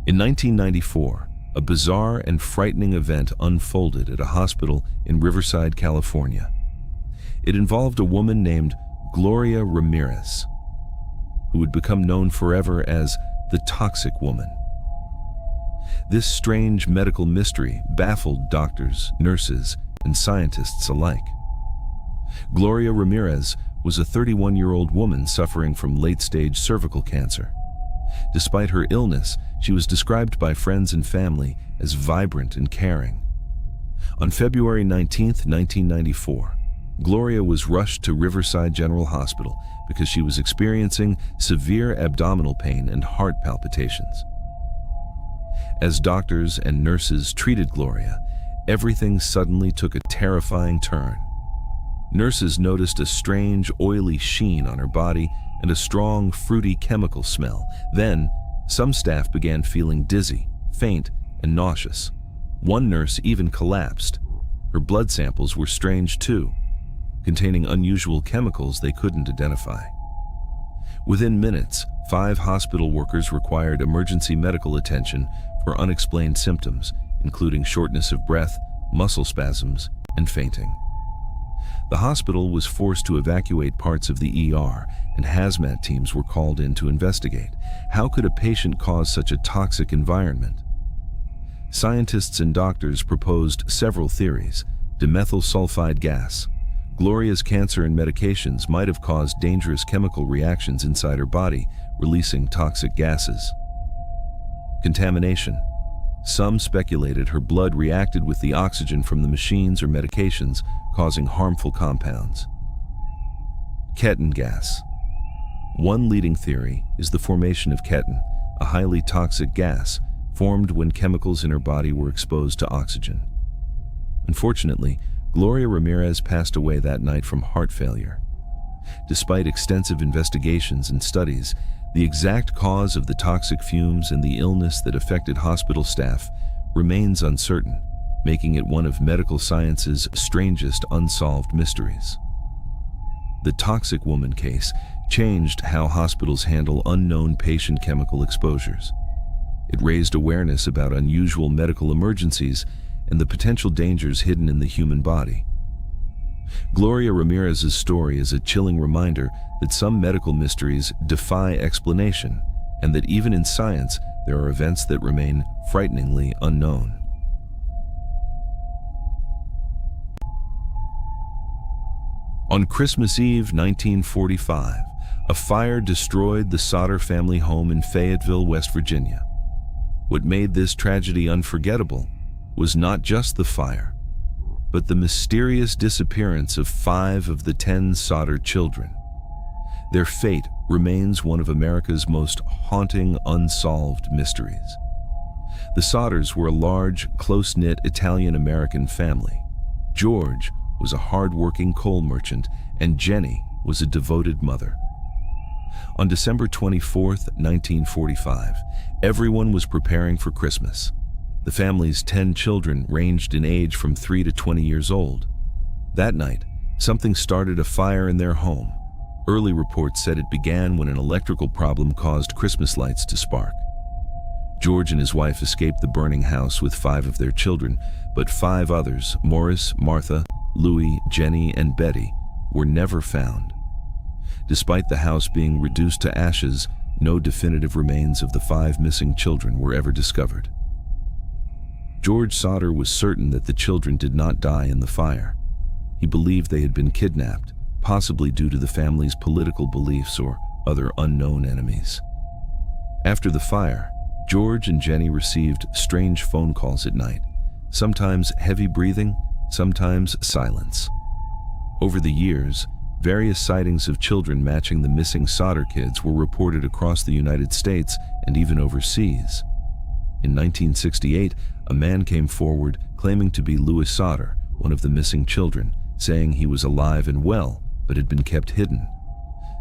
In 1994, a bizarre and frightening event unfolded at a hospital in Riverside, California. It involved a woman named Gloria Ramirez, who would become known forever as the Toxic Woman. This strange medical mystery baffled doctors, nurses, and scientists alike. Gloria Ramirez was a 31-year-old woman suffering from late-stage cervical cancer. Despite her illness, she was described by friends and family as vibrant and caring. On February 19, 1994, Gloria was rushed to Riverside General Hospital because she was experiencing severe abdominal pain and heart palpitations. As doctors and nurses treated Gloria, everything suddenly took a terrifying turn. Nurses noticed a strange, oily sheen on her body and a strong, fruity chemical smell. Then, some staff began feeling dizzy, faint, and nauseous. One nurse even collapsed. Her blood samples were strange too, containing unusual chemicals they couldn't identify. Within minutes, 5 hospital workers required emergency medical attention for unexplained symptoms, including shortness of breath, muscle spasms, and fainting. The hospital was forced to evacuate parts of the ER, and hazmat teams were called in to investigate. How could a patient cause such a toxic environment? Scientists and doctors proposed several theories. Dimethyl sulfide gas. Gloria's cancer and medications might have caused dangerous chemical reactions inside her body, releasing toxic gases. Contamination. Some speculated her blood reacted with the oxygen from the machines or medications, causing harmful compounds. Ketan gas. One leading theory is the formation of ketan, a highly toxic gas formed when chemicals in her body were exposed to oxygen. Unfortunately, Gloria Ramirez passed away that night from heart failure. Despite extensive investigations and studies, the exact cause of the toxic fumes and the illness that affected hospital staff remains uncertain, making it one of medical science's strangest unsolved mysteries. The Toxic Woman case changed how hospitals handle unknown patient chemical exposures. It raised awareness about unusual medical emergencies and the potential dangers hidden in the human body. Gloria Ramirez's story is a chilling reminder that some medical mysteries defy explanation, and that even in science, there are events that remain frighteningly unknown. On Christmas Eve 1945, a fire destroyed the Sauter family home in Fayetteville, West Virginia. What made this tragedy unforgettable was not just the fire, but the mysterious disappearance of 5 of the 10 Sauter children. Their fate remains one of America's most haunting unsolved mysteries. The Sauters were a large, close-knit Italian-American family. George was a hard-working coal merchant, and Jenny was a devoted mother. On December 24, 1945, everyone was preparing for Christmas. The family's 10 children ranged in age from 3 to 20 years old. That night, something started a fire in their home. Early reports said it began when an electrical problem caused Christmas lights to spark. George and his wife escaped the burning house with 5 of their children, but 5 others, Morris, Martha, Louis, Jenny, and Betty, were never found. Despite the house being reduced to ashes, no definitive remains of the 5 missing children were ever discovered. George Sauter was certain that the children did not die in the fire. He believed they had been kidnapped, possibly due to the family's political beliefs or other unknown enemies. After the fire, George and Jenny received strange phone calls at night, sometimes heavy breathing, sometimes silence. Over the years, various sightings of children matching the missing Sauter kids were reported across the United States and even overseas. In 1968, a man came forward claiming to be Louis Sauter, one of the missing children, saying he was alive and well, but had been kept hidden.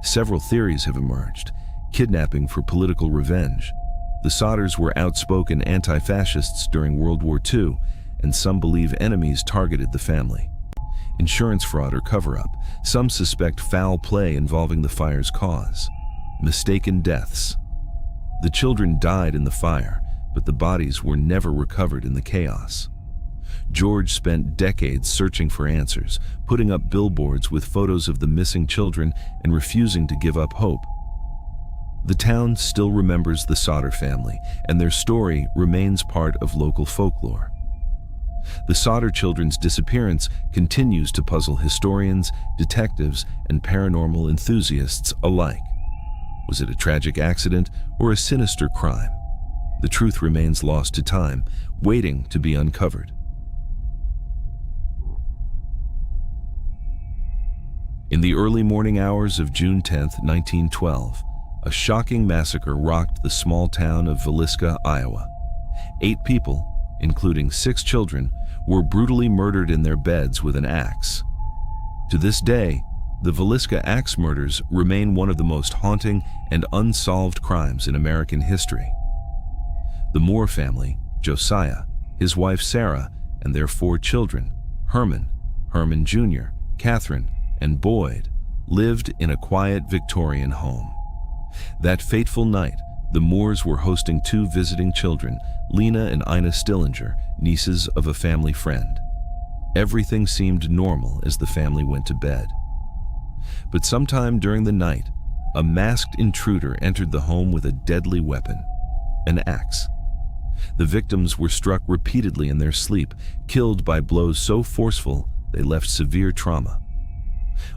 Several theories have emerged: kidnapping for political revenge. The Sauters were outspoken anti-fascists during World War II, and some believe enemies targeted the family. Insurance fraud or cover-up. Some suspect foul play involving the fire's cause. Mistaken deaths. The children died in the fire, but the bodies were never recovered in the chaos. George spent decades searching for answers, putting up billboards with photos of the missing children and refusing to give up hope. The town still remembers the Sauter family, and their story remains part of local folklore. The Sauter children's disappearance continues to puzzle historians, detectives, and paranormal enthusiasts alike. Was it a tragic accident or a sinister crime? The truth remains lost to time, waiting to be uncovered. In the early morning hours of June 10, 1912, a shocking massacre rocked the small town of Villisca, Iowa. 8 people, including 6 children, were brutally murdered in their beds with an axe. To this day, the Villisca axe murders remain one of the most haunting and unsolved crimes in American history. The Moore family, Josiah, his wife Sarah, and their 4 children, Herman Jr., Catherine, and Boyd, lived in a quiet Victorian home. That fateful night, the Moores were hosting 2 visiting children, Lena and Ina Stillinger, nieces of a family friend. Everything seemed normal as the family went to bed. But sometime during the night, a masked intruder entered the home with a deadly weapon, an axe. The victims were struck repeatedly in their sleep, killed by blows so forceful they left severe trauma.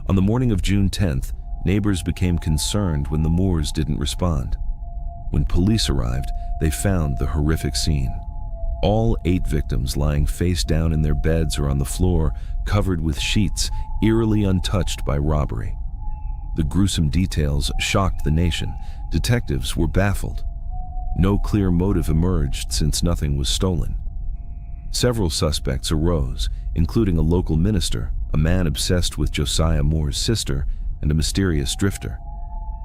On the morning of June 10th, neighbors became concerned when the Moores didn't respond. When police arrived, they found the horrific scene. All 8 victims lying face down in their beds or on the floor, covered with sheets, eerily untouched by robbery. The gruesome details shocked the nation. Detectives were baffled. No clear motive emerged since nothing was stolen. Several suspects arose, including a local minister, a man obsessed with Josiah Moore's sister, and a mysterious drifter.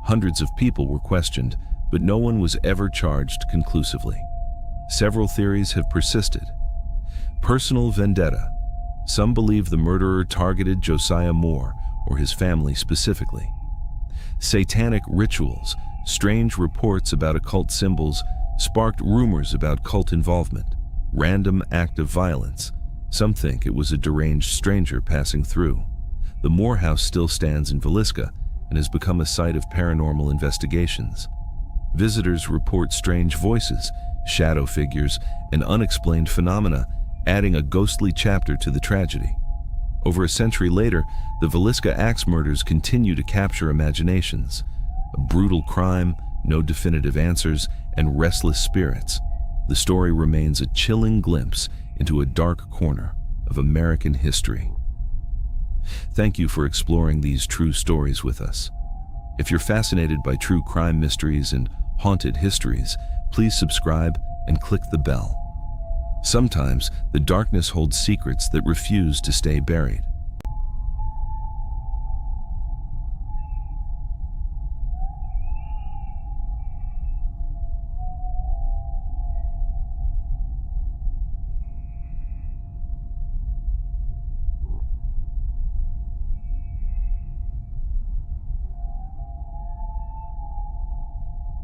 Hundreds of people were questioned, but no one was ever charged conclusively. Several theories have persisted. Personal vendetta. Some believe the murderer targeted Josiah Moore or his family specifically. Satanic rituals. Strange reports about occult symbols sparked rumors about cult involvement. Random act of violence. Some think it was a deranged stranger passing through. The Moore house still stands in Villisca and has become a site of paranormal investigations. Visitors report strange voices, shadow figures, and unexplained phenomena, adding a ghostly chapter to the tragedy. Over a century later, the Villisca axe murders continue to capture imaginations. A brutal crime, no definitive answers, and restless spirits. The story remains a chilling glimpse into a dark corner of American history. Thank you for exploring these true stories with us. If you're fascinated by true crime mysteries and haunted histories, please subscribe and click the bell. Sometimes the darkness holds secrets that refuse to stay buried.